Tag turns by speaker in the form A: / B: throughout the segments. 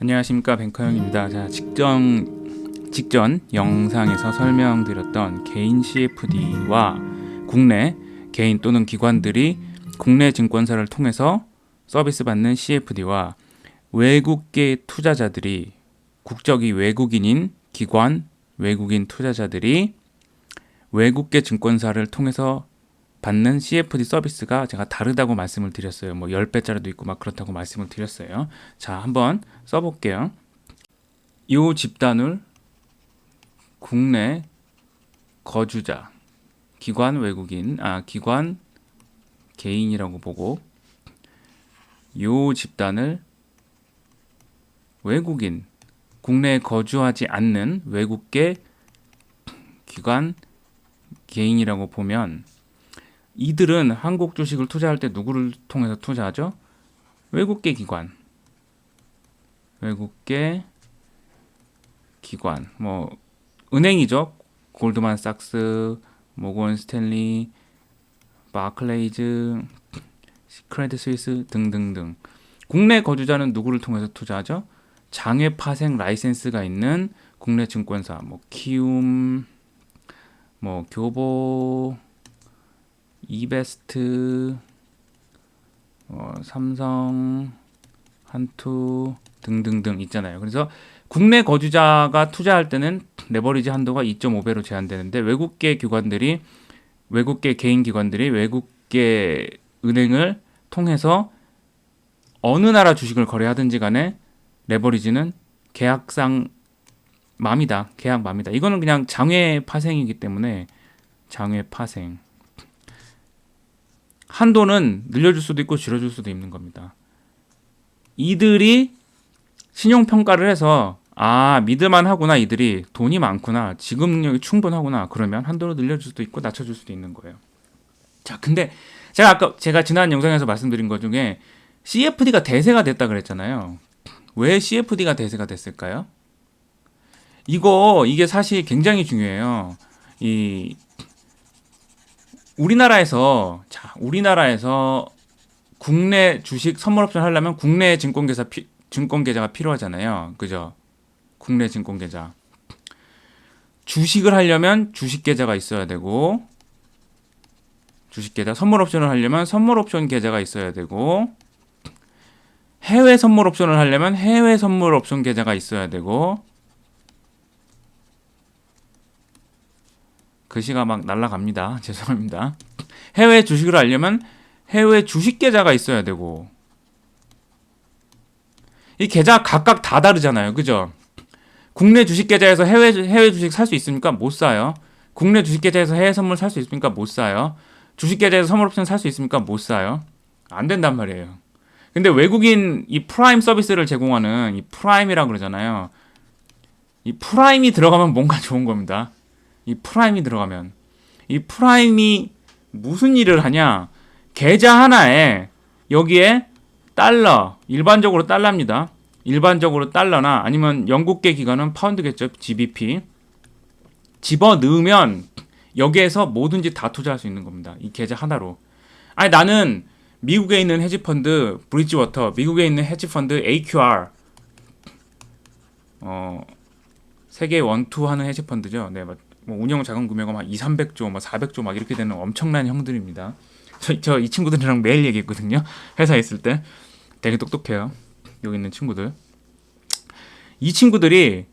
A: 안녕하십니까, 뱅커형입니다. 자, 직전 영상에서 설명드렸던 개인 CFD와 국내 개인 또는 기관들이 국내 증권사를 통해서 서비스 받는 CFD와 외국계 투자자들이 국적이 외국인인 기관, 외국인 투자자들이 외국계 증권사를 통해서 받는 CFD 서비스가 제가 다르다고 말씀을 드렸어요. 뭐 10배짜리도 있고 막 그렇다고 말씀을 드렸어요. 자, 한번 써볼게요. 이 집단을 국내 거주자, 기관 개인이라고 보고, 이 집단을 외국인, 국내에 거주하지 않는 외국계 기관 개인이라고 보면, 이들은 한국 주식을 투자할 때 누구를 통해서 투자하죠? 외국계 기관, 뭐 은행이죠. 골드만삭스, 모건 스탠리, 바클레이즈, 크레딧 스위스 등등등. 국내 거주자는 누구를 통해서 투자하죠? 장외 파생 라이센스가 있는 국내 증권사, 뭐 키움, 뭐 교보, 이베스트, 삼성, 한투 등등등 있잖아요. 그래서 국내 거주자가 투자할 때는 레버리지 한도가 2.5배로 제한되는데, 외국계 개인 기관들이 외국계 은행을 통해서 어느 나라 주식을 거래하든지 간에 레버리지는 계약상 계약 맘이다. 이거는 그냥 장외 파생이기 때문에 장외 파생. 한도는 늘려줄 수도 있고 줄여줄 수도 있는 겁니다. 이들이 신용평가를 해서 믿을만 하구나, 이들이 돈이 많구나, 지급 능력이 충분하구나, 그러면 한도를 늘려줄 수도 있고 낮춰줄 수도 있는 거예요. 자, 근데 제가 지난 영상에서 말씀드린 것 중에 CFD가 대세가 됐다 그랬잖아요. 왜 CFD가 대세가 됐을까요? 이게 사실 굉장히 중요해요. 우리나라에서 국내 주식 선물 옵션 하려면 국내 증권 계좌가 필요하잖아요. 그죠? 국내 증권 계좌. 주식을 하려면 주식 계좌가 있어야 되고, 주식 계좌. 선물 옵션을 하려면 선물 옵션 계좌가 있어야 되고, 해외 선물 옵션을 하려면 해외 선물 옵션 계좌가 있어야 되고, 글씨가 막 날아갑니다. 죄송합니다. 해외 주식을 하려면 해외 주식 계좌가 있어야 되고, 이 계좌 각각 다 다르잖아요. 그죠? 국내 주식 계좌에서 해외 주식 살 수 있습니까? 못 사요. 국내 주식 계좌에서 해외 선물 살 수 있습니까? 못 사요. 주식 계좌에서 선물 옵션 살 수 있습니까? 못 사요. 안 된단 말이에요. 근데 외국인 이 프라임 서비스를 제공하는 이 프라임이라고 그러잖아요. 이 프라임이 들어가면 뭔가 좋은 겁니다. 이 프라임이 무슨 일을 하냐? 계좌 하나에 여기에 일반적으로 달러입니다. 일반적으로 달러나 아니면 영국계 기관은 파운드겠죠. GBP. 집어 넣으면 여기에서 뭐든지 다 투자할 수 있는 겁니다. 이 계좌 하나로. 나는 미국에 있는 헤지펀드 브리지워터, 미국에 있는 헤지펀드 AQR, 세계 원투 하는 헤지펀드죠. 네, 뭐 운영 자금 금액은 막 200~300조, 400조 막 이렇게 되는 엄청난 형들입니다. 저 이 친구들이랑 매일 얘기했거든요. 회사에 있을 때. 되게 똑똑해요. 여기 있는 친구들. 이 친구들이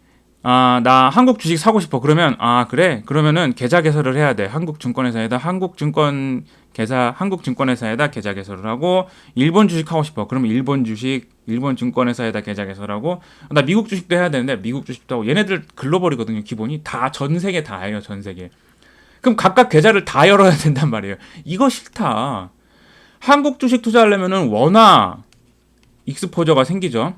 A: 나 한국 주식 사고 싶어. 그러면 그래. 그러면은 계좌 개설을 해야 돼. 한국 증권회사에다 계좌 개설을 하고, 일본 주식 하고 싶어. 그러면 일본 증권회사에다 계좌 개설하고, 나 미국 주식도 해야 되는데 미국 주식도 하고. 얘네들 글로벌이거든요. 기본이 다 전 세계 다 해요. 전 세계. 그럼 각각 계좌를 다 열어야 된단 말이에요. 이거 싫다. 한국 주식 투자하려면은 원화 익스포저가 생기죠.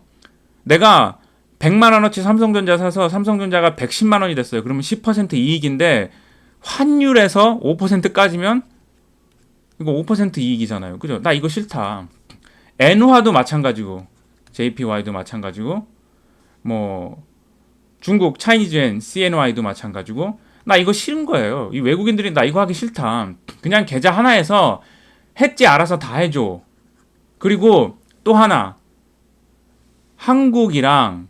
A: 내가 100만 원어치 삼성전자 사서 삼성전자가 110만 원이 됐어요. 그러면 10% 이익인데 환율에서 5% 까지면 이거 5% 이익이잖아요. 그죠? 나 이거 싫다. 엔화도 마찬가지고, JPY도 마찬가지고, 뭐 중국 차이니즈엔 CNY도 마찬가지고, 나 이거 싫은 거예요. 이 외국인들이 나 이거 하기 싫다. 그냥 계좌 하나에서 했지 알아서 다 해줘. 그리고 또 하나, 한국이랑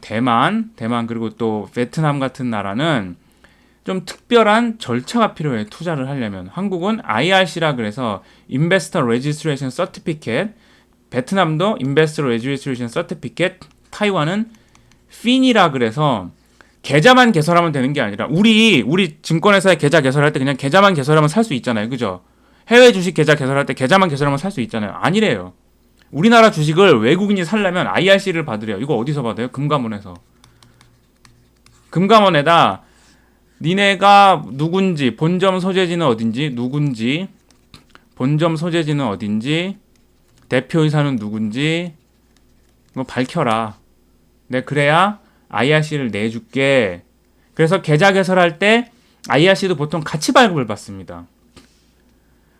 A: 대만 그리고 또 베트남 같은 나라는 좀 특별한 절차가 필요해. 투자를 하려면 한국은 IRC라 그래서 Investor Registration Certificate, 베트남도 Investor Registration Certificate, 타이완은 FIN이라 그래서 계좌만 개설하면 되는 게 아니라 우리 증권회사에 계좌 개설할 때 그냥 계좌만 개설하면 살 수 있잖아요, 그죠? 해외 주식 계좌 개설할 때 계좌만 개설하면 살 수 있잖아요. 아니래요. 우리나라 주식을 외국인이 살려면 IRC를 받으래요. 이거 어디서 받아요? 금감원에서. 금감원에다 니네가 누군지, 본점 소재지는 어딘지, 본점 소재지는 어딘지, 대표이사는 누군지 뭐 밝혀라. 네, 그래야 IRC를 내줄게. 그래서 계좌 개설할 때 IRC도 보통 같이 발급을 받습니다.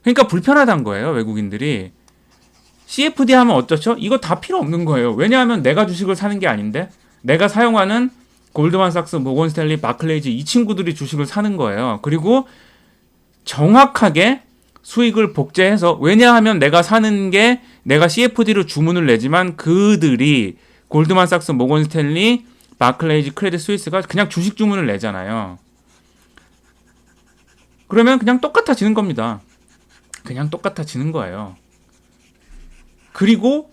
A: 그러니까 불편하다는 거예요, 외국인들이. CFD 하면 어쩌죠? 이거 다 필요 없는 거예요. 왜냐하면 내가 주식을 사는 게 아닌데 내가 사용하는 골드만삭스, 모건스탠리, 바클레이즈 이 친구들이 주식을 사는 거예요. 그리고 정확하게 수익을 복제해서 왜냐하면 내가 사는 게 내가 CFD로 주문을 내지만 그들이 골드만삭스, 모건스탠리, 바클레이즈, 크레딧 스위스가 그냥 주식 주문을 내잖아요. 그러면 그냥 똑같아지는 겁니다. 그냥 똑같아지는 거예요. 그리고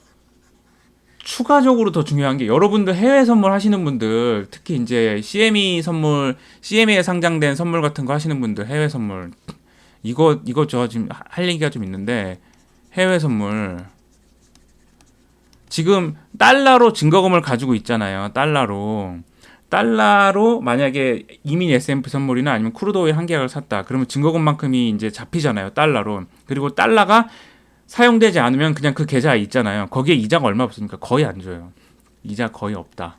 A: 추가적으로 더 중요한 게 여러분들 해외 선물 하시는 분들 특히 이제 CME 선물, CME에 상장된 선물 같은 거 하시는 분들 해외 선물 이거 저 지금 할 얘기가 좀 있는데 해외 선물 지금 달러로 증거금을 가지고 있잖아요. 달러로 만약에 이민 S&P 선물이나 아니면 크루드 오일 한 계약을 샀다. 그러면 증거금만큼이 이제 잡히잖아요. 달러로. 그리고 달러가 사용되지 않으면 그냥 그 계좌에 있잖아요. 거기에 이자가 얼마 없으니까 거의 안 줘요. 이자 거의 없다.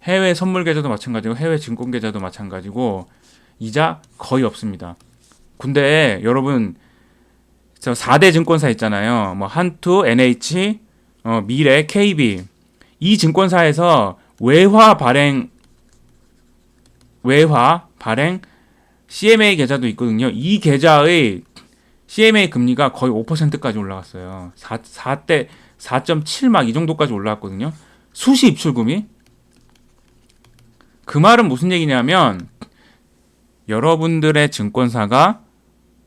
A: 해외 선물 계좌도 마찬가지고 해외 증권 계좌도 마찬가지고 이자 거의 없습니다. 근데 여러분 저 4대 증권사 있잖아요. 뭐 한투, NH, 미래, KB 이 증권사에서 외화 발행 CMA 계좌도 있거든요. 이 계좌의 CMA 금리가 거의 5%까지 올라갔어요. 4대 4.7 막 이 정도까지 올라갔거든요. 수시 입출금이. 그 말은 무슨 얘기냐면 여러분들의 증권사가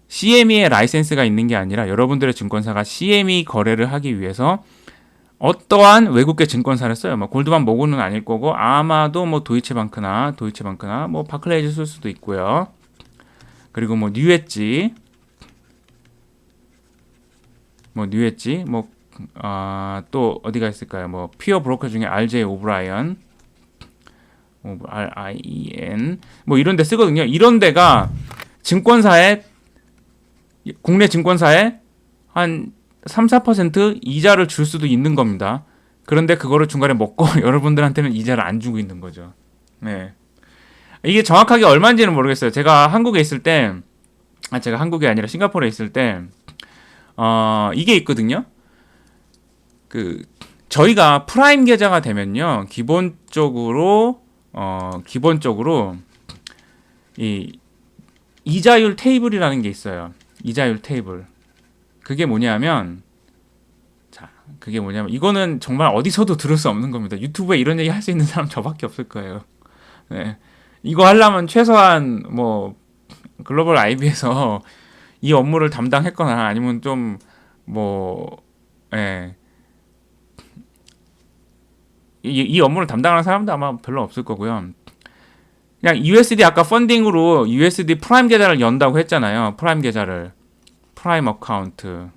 A: CME의 라이센스가 있는 게 아니라 여러분들의 증권사가 CME 거래를 하기 위해서 어떠한 외국계 증권사를 써요. 뭐 골드만 모건은 아닐 거고 아마도 뭐 도이체방크나 뭐 바클레이즈 쓸 수도 있고요. 그리고 뭐 뉴엣지 또 어디가 있을까요? 뭐 피어 브로커 중에 RJ 오브라이언 RIEN 뭐 이런 데 쓰거든요. 이런 데가 국내 증권사에 한 3-4% 이자를 줄 수도 있는 겁니다. 그런데 그거를 중간에 먹고 여러분들한테는 이자를 안 주고 있는 거죠. 네. 이게 정확하게 얼마인지는 모르겠어요. 제가 한국에 있을 때 제가 한국이 아니라 싱가포르에 있을 때 이게 있거든요. 저희가 프라임 계좌가 되면요. 기본적으로 이 이자율 테이블이라는 게 있어요. 이자율 테이블. 그게 뭐냐면 이거는 정말 어디서도 들을 수 없는 겁니다. 유튜브에 이런 얘기 할 수 있는 사람 저밖에 없을 거예요. 네. 이거 하려면 최소한 뭐 글로벌 IB에서 이 업무를 담당했거나 아니면 좀 이 업무를 담당하는 사람도 아마 별로 없을 거고요. 그냥 USD 아까 펀딩으로 USD 프라임 계좌를 연다고 했잖아요. 프라임 계좌를. 프라임 어카운트.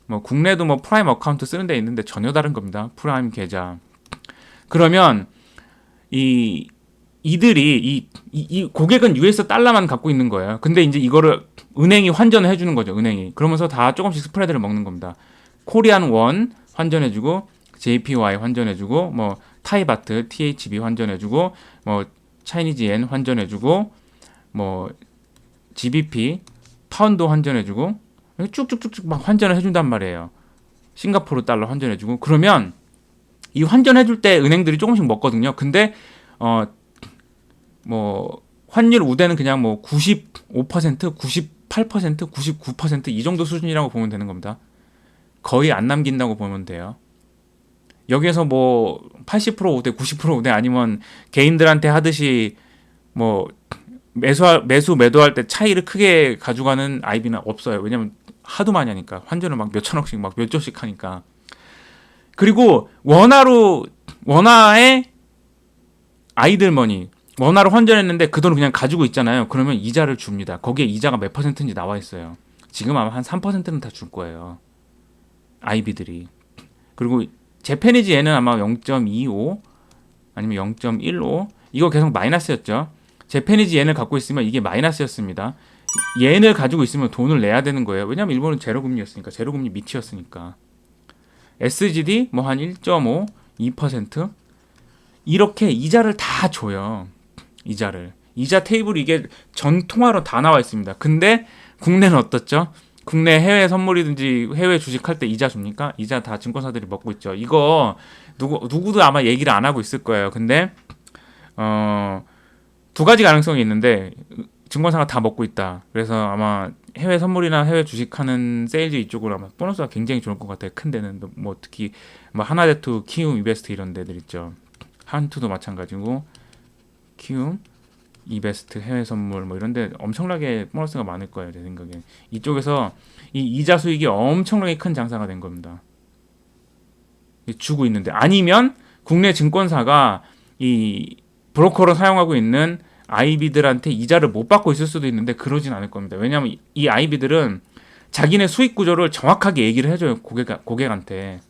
A: 뭐 국내도 뭐 프라임 어카운트 쓰는 데 있는데 전혀 다른 겁니다. 프라임 계좌. 그러면 이들이 이 고객은 US 달러만 갖고 있는 거예요. 근데 이제 이거를 은행이 환전을 해주는 거죠. 은행이. 그러면서 다 조금씩 스프레드를 먹는 겁니다. 코리안 원 환전해주고 JPY 환전해주고 뭐 타이바트 THB 환전해주고 뭐 차이니즈 엔 환전해주고 뭐 GBP 파운드 환전해주고 쭉쭉쭉쭉 막 환전을 해준단 말이에요. 싱가포르 달러 환전해주고 그러면 이 환전해줄 때 은행들이 조금씩 먹거든요. 근데 뭐 환율 우대는 그냥 뭐 95%, 98%, 99%이 정도 수준이라고 보면 되는 겁니다. 거의 안 남긴다고 보면 돼요. 여기에서 뭐 80% 우대, 90% 우대 아니면 개인들한테 하듯이 뭐 매도할 때 차이를 크게 가져가는 IB는 없어요. 왜냐면 하도 많이 하니까 환전을 막 몇천억씩 막 몇 조씩 하니까. 그리고 원화의 아이들머니 원화로 환전했는데 그 돈을 그냥 가지고 있잖아요. 그러면 이자를 줍니다. 거기에 이자가 몇 %인지 나와 있어요. 지금 아마 한 3%는 다 줄 거예요. IB들이. 그리고 재패니지 얘는 아마 0.25 아니면 0.15 이거 계속 마이너스였죠. 재패니지 엔을 갖고 있으면 이게 마이너스였습니다. 엔을 가지고 있으면 돈을 내야 되는 거예요. 왜냐면 일본은 제로금리였으니까 제로금리 밑이었으니까. SGD 뭐 한 1.5, 2% 이렇게 이자를 다 줘요. 이자 테이블 이게 전 통화로 다 나와 있습니다. 근데 국내는 어떻죠? 국내 해외 선물이든지 해외 주식할 때 이자 줍니까? 이자 다 증권사들이 먹고 있죠. 이거 누구도 아마 얘기를 안 하고 있을 거예요. 근데 두 가지 가능성이 있는데 증권사가 다 먹고 있다. 그래서 아마 해외 선물이나 해외 주식하는 세일즈 이쪽으로 아마 보너스가 굉장히 좋을 것 같아요. 큰 데는 뭐 특히 뭐 하나대투, 키움, 이베스트 이런 데들 있죠. 한투도 마찬가지고 키움, 이베스트, 해외 선물 뭐 이런 데 엄청나게 보너스가 많을 거예요. 제 생각엔. 이쪽에서 이 이자 수익이 엄청나게 큰 장사가 된 겁니다. 주고 있는데 아니면 국내 증권사가 이 브로커로 사용하고 있는 IB들한테 이자를 못 받고 있을 수도 있는데 그러진 않을 겁니다. 왜냐하면 이 IB들은 자기네 수익 구조를 정확하게 얘기를 해줘요. 고객한테.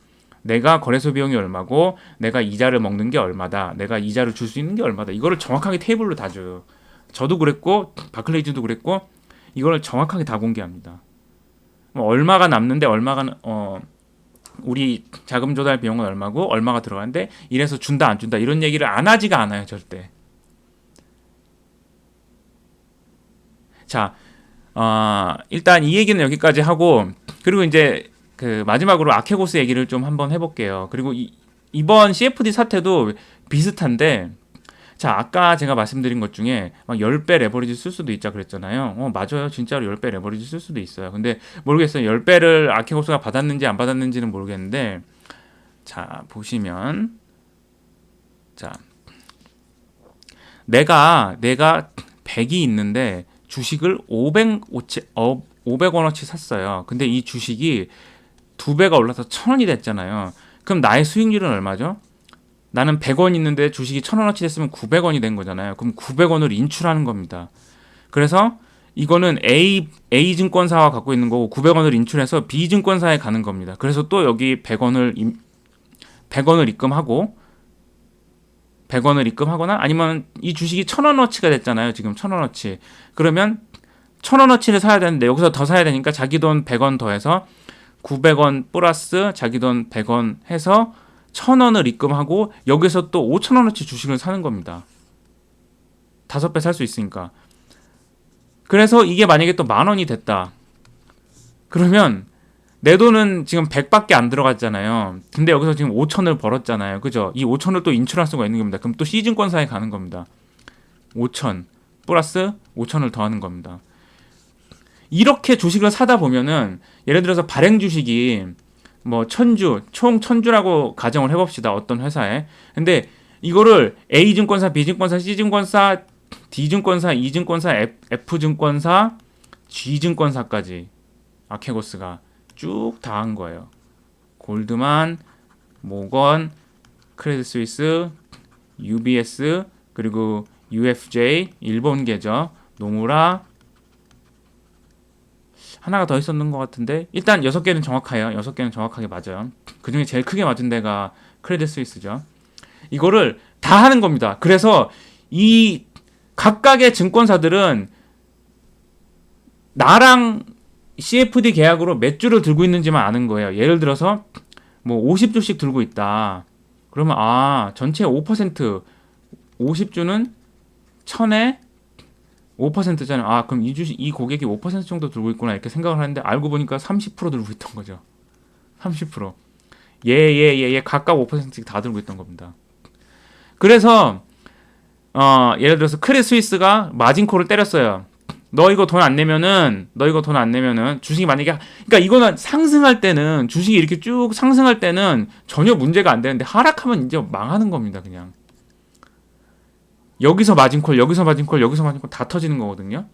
A: 내가 거래소 비용이 얼마고 내가 이자를 먹는 게 얼마다. 내가 이자를 줄 수 있는 게 얼마다. 이거를 정확하게 테이블로 다 줘요. 저도 그랬고 바클레이즈도 그랬고 이거를 정확하게 다 공개합니다. 얼마가 남는데 얼마가 우리 자금 조달 비용은 얼마고 얼마가 들어가는데 이래서 준다 안 준다 이런 얘기를 안 하지가 않아요. 절대. 자, 일단 이 얘기는 여기까지 하고 그리고 이제 그 마지막으로 아케고스 얘기를 좀 한번 해볼게요. 그리고 이번 CFD 사태도 비슷한데 자 아까 제가 말씀드린 것 중에 막 10배 레버리지 쓸 수도 있자 그랬잖아요. 맞아요. 진짜로 10배 레버리지 쓸 수도 있어요. 근데 모르겠어요. 10배를 아케고스가 받았는지 안 받았는지는 모르겠는데 자 보시면 자 내가 100이 있는데 주식을 500원어치 샀어요. 근데 이 주식이 2배가 올라서 1,000원이 됐잖아요. 그럼 나의 수익률은 얼마죠? 나는 100원 있는데 주식이 1,000원어치 됐으면 900원이 된 거잖아요. 그럼 900원을 인출하는 겁니다. 그래서 이거는 A 증권사와 갖고 있는 거고 900원을 인출해서 B 증권사에 가는 겁니다. 그래서 또 여기 100원을 입금하고 100원을 입금하거나 아니면 이 주식이 1,000원어치가 됐잖아요. 지금 1,000원어치. 그러면 1,000원어치를 사야 되는데 여기서 더 사야 되니까 자기 돈 100원 더해서 900원 플러스 자기 돈 100원 해서 1,000원을 입금하고 여기서 또 5,000원어치 주식을 사는 겁니다. 5배 살 수 있으니까. 그래서 이게 만약에 또 10,000원이 됐다. 그러면 내 돈은 지금 100밖에 안 들어갔잖아요. 근데 여기서 지금 5,000을 벌었잖아요. 그죠? 이 5,000을 또 인출할 수가 있는 겁니다. 그럼 또 C증권사에 가는 겁니다. 5,000 플러스 5,000을 더하는 겁니다. 이렇게 주식을 사다 보면은 예를 들어서 발행 주식이 뭐 1,000주, 총 1,000주라고 가정을 해봅시다. 어떤 회사에. 근데 이거를 A증권사, B증권사, C증권사, D증권사, E증권사, F증권사, G증권사까지 아케고스가 쭉 다 한 거예요. 골드만, 모건, 크레딧 스위스, UBS, 그리고 UFJ, 일본계죠. 노무라, 하나가 더 있었는 것 같은데 일단 6개는 정확해요. 6개는 정확하게 맞아요. 그중에 제일 크게 맞은 데가 크레딧 스위스죠. 이거를 다 하는 겁니다. 그래서 이 각각의 증권사들은 나랑 CFD 계약으로 몇 주를 들고 있는지만 아는 거예요. 예를 들어서 뭐 50주씩 들고 있다. 그러면 전체 5% 50주는 1,000에 5%잖아요. 그럼 이 고객이 5% 정도 들고 있구나 이렇게 생각을 하는데 알고 보니까 30% 들고 있던 거죠. 30%. 얘 각각 5%씩 다 들고 있던 겁니다. 그래서 예를 들어서 크레딧 스위스가 마진콜을 때렸어요. 너 이거 돈 안 내면은 주식이 만약에 그러니까 이거는 상승할 때는 주식이 이렇게 쭉 상승할 때는 전혀 문제가 안 되는데 하락하면 이제 망하는 겁니다. 그냥 여기서 마진콜, 여기서 마진콜, 여기서 마진콜 다 터지는 거거든요.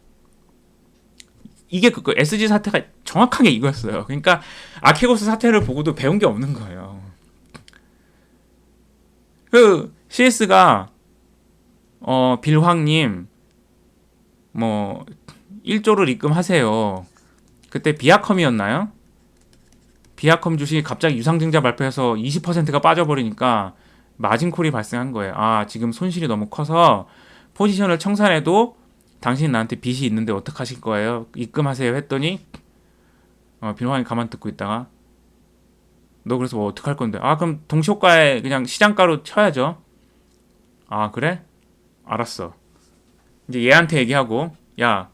A: 이게 그 SG 사태가 정확하게 이거였어요. 그러니까 아케고스 사태를 보고도 배운 게 없는 거예요. 그 CS가 빌황님 뭐 1조를 입금하세요. 그때 비아컴이었나요? 비아컴 주식이 갑자기 유상증자 발표해서 20%가 빠져버리니까 마진콜이 발생한 거예요. 아, 지금 손실이 너무 커서 포지션을 청산해도 당신 나한테 빚이 있는데 어떡하실 거예요? 입금하세요 했더니 빌황이 가만 듣고 있다가 너 그래서 뭐 어떡할 건데? 아, 그럼 동시효과에 그냥 시장가로 쳐야죠. 아, 그래? 알았어. 이제 얘한테 얘기하고 야,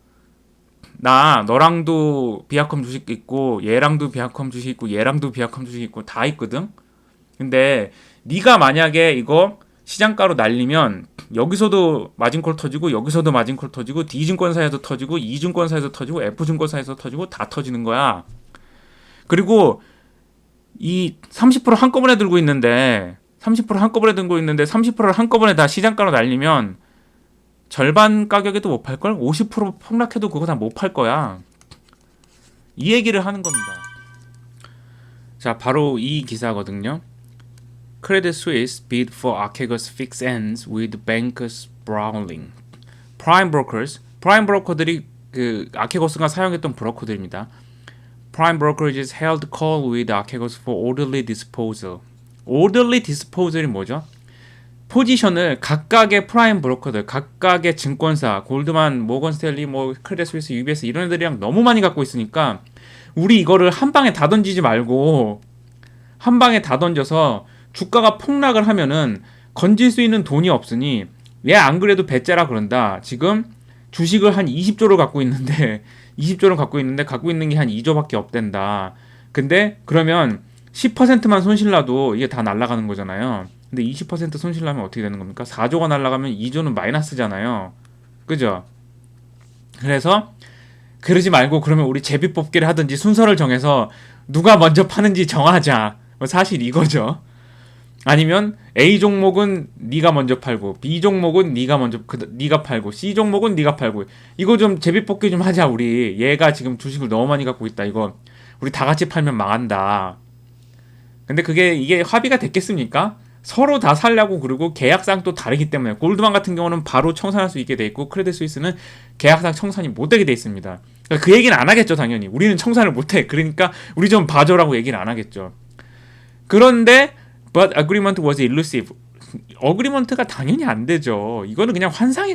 A: 나 너랑도 비아컴 주식 있고 얘랑도 비아컴 주식 있고 얘랑도 비아컴 주식 있고 다 있거든. 근데 네가 만약에 이거 시장가로 날리면 여기서도 마진콜 터지고 여기서도 마진콜 터지고 D증권사에서 터지고 E증권사에서 터지고 F증권사에서 터지고 다 터지는 거야. 그리고 이 30% 한꺼번에 들고 있는데 30% 한꺼번에 들고 있는데 30%를 한꺼번에 다 시장가로 날리면 절반 가격에도 못 팔걸? 50% 폭락해도 그거 다 못 팔 거야. 이 얘기를 하는 겁니다. 자, 바로 이 기사거든요. Credit Suisse bid for Archegos fixed ends with bankers brawling. Prime brokers, 프라임 브로커들이 그 아케고스가 사용했던 브로커들입니다. Prime brokerages held call with Archegos for orderly disposal. orderly disposal이 뭐죠? 포지션을 각각의 프라임 브로커들, 각각의 증권사, 골드만, 모건 스탠리, 뭐 크레딧 스위스, UBS 이런 애들이랑 너무 많이 갖고 있으니까 우리 이거를 한 방에 다 던지지 말고 한 방에 다 던져서 주가가 폭락을 하면은 건질 수 있는 돈이 없으니 얘 안 그래도 배째라 그런다. 지금 주식을 한 20조를 갖고 있는데 20조를 갖고 있는 게 한 2조밖에 없댄다. 근데 그러면 10%만 손실 나도 이게 다 날아가는 거잖아요. 근데 20% 손실 나면 어떻게 되는 겁니까? 4조가 날아가면 2조는 마이너스잖아요. 그죠? 그래서 그러지 말고 그러면 우리 제비 뽑기를 하든지 순서를 정해서 누가 먼저 파는지 정하자. 사실 이거죠. 아니면 A 종목은 네가 먼저 팔고 B 종목은 네가 팔고 C 종목은 네가 팔고 이거 좀 제비 뽑기 좀 하자 우리. 얘가 지금 주식을 너무 많이 갖고 있다. 이거 우리 다 같이 팔면 망한다. 근데 이게 합의가 됐겠습니까? 서로 다 살려고 그러고 계약상 또 다르기 때문에 골드만 같은 경우는 바로 청산할 수 있게 돼 있고 크레딧 스위스는 계약상 청산이 못 되게 돼 있습니다. 그러니까 그 얘기는 안 하겠죠 당연히. 우리는 청산을 못 해. 그러니까 우리 좀 봐줘라고 얘기를 안 하겠죠. 그런데 but agreement was elusive. 어그리먼트가 당연히 안 되죠. 이거는 그냥 환상에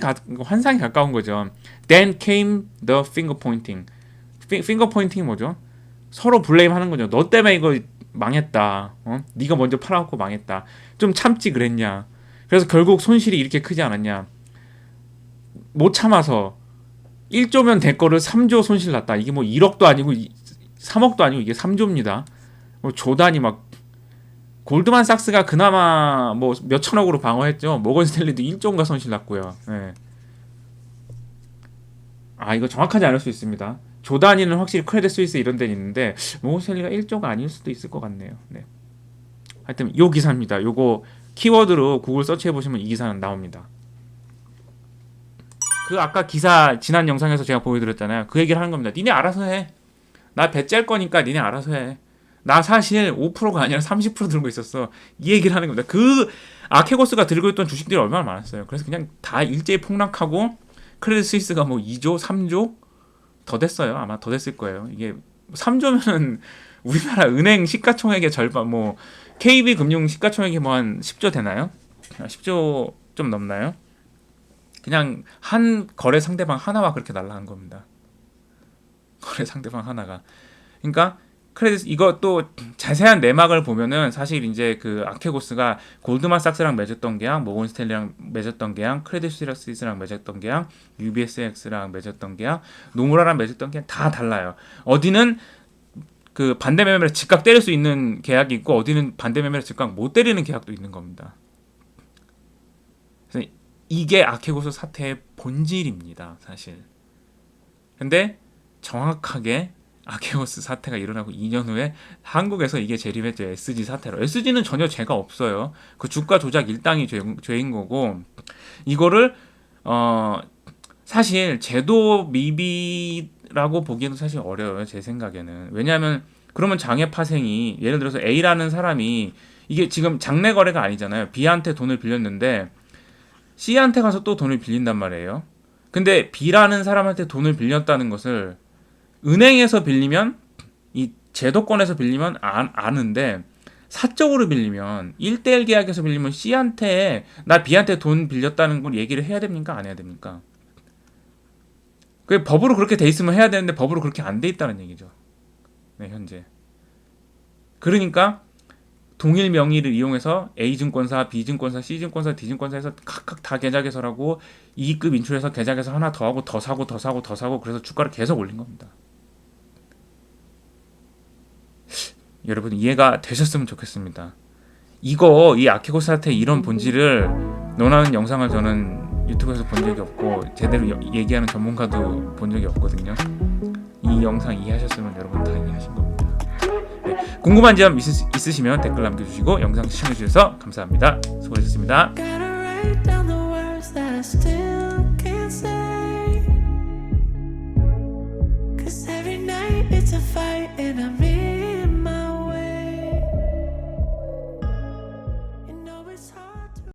A: 가까운 거죠. Then came the finger pointing. finger pointing이 뭐죠? 서로 블레임 하는 거죠. 너 때문에 이거 망했다. 네가 먼저 팔아갖고 망했다. 좀 참지 그랬냐. 그래서 결국 손실이 이렇게 크지 않았냐. 못 참아서 1조면 될 거를 3조 손실 났다. 이게 뭐 1억도 아니고 3억도 아니고 이게 3조입니다. 뭐 조단이 막 골드만삭스가 그나마 뭐 몇천억으로 방어했죠. 모건 스탠리도 1조인가 손실 났고요. 네. 아, 이거 정확하지 않을 수 있습니다. 조단위는 확실히 크레딧 스위스 이런 데는 있는데 모건 스탠리가 1조가 아닐 수도 있을 것 같네요. 네. 하여튼 요 기사입니다. 요거 키워드로 구글 서치해 보시면 이 기사는 나옵니다. 그 아까 기사 지난 영상에서 제가 보여드렸잖아요. 그 얘기를 하는 겁니다. 니네 알아서 해. 나 배 짤 거니까 니네 알아서 해. 나 사실 5%가 아니라 30% 들고 있었어. 이 얘기를 하는 겁니다. 그 아케고스가 들고 있던 주식들이 얼마나 많았어요. 그래서 그냥 다 일제히 폭락하고 크레딧 스위스가 뭐 2조, 3조 더 됐어요. 아마 더 됐을 거예요. 이게 3조면은 우리나라 은행 시가총액의 절반, 뭐 KB 금융 시가총액이 뭐 한 10조 되나요? 10조 좀 넘나요? 그냥 한 거래 상대방 하나가 그렇게 날라간 겁니다. 거래 상대방 하나가. 그러니까 크레딧 이거 또 자세한 내막을 보면은 사실 이제 그 아케고스가 골드만삭스랑 맺었던 계약, 모건 스탠리랑 맺었던 계약, 크레딧 스위스랑 맺었던 계약, UBSX랑 맺었던 계약, 노무라랑 맺었던 계약 다 달라요. 어디는 그 반대 매매를 즉각 때릴 수 있는 계약이 있고 어디는 반대 매매를 즉각 못 때리는 계약도 있는 겁니다. 그래서 이게 아케고스 사태의 본질입니다, 사실. 근데 정확하게 아케오스 사태가 일어나고 2년 후에 한국에서 이게 재림했죠. SG 사태로. SG는 전혀 죄가 없어요. 그 주가 조작 일당이 죄인 거고 이거를 사실 제도 미비라고 보기에는 사실 어려워요. 제 생각에는. 왜냐하면 그러면 장애 파생이 예를 들어서 A라는 사람이 이게 지금 장래 거래가 아니잖아요. B한테 돈을 빌렸는데 C한테 가서 또 돈을 빌린단 말이에요. 근데 B라는 사람한테 돈을 빌렸다는 것을 은행에서 빌리면 이 제도권에서 빌리면 아는데 사적으로 빌리면 1대1 계약에서 빌리면 C한테 나 B한테 돈 빌렸다는 걸 얘기를 해야 됩니까? 안 해야 됩니까? 그 법으로 그렇게 돼 있으면 해야 되는데 법으로 그렇게 안 돼 있다는 얘기죠. 네, 현재. 그러니까 동일 명의를 이용해서 A증권사, B증권사, C증권사, D증권사에서 각각 다 계좌개설하고 이익급 인출해서 계좌개설 하나 더 하고 더 사고 더 사고 더 사고 그래서 주가를 계속 올린 겁니다. 여러분 이해가 되셨으면 좋겠습니다. 이 아케고스 사태 이런 본질을 논하는 영상을 저는 유튜브에서 본 적이 없고 제대로 얘기하는 전문가도 본 적이 없거든요. 이 영상 이해하셨으면 여러분 다 이해하신 겁니다. 네, 궁금한 점 있으시면 댓글 남겨주시고 영상 시청해주셔서 감사합니다. 수고하셨습니다. It's a fight and I'm in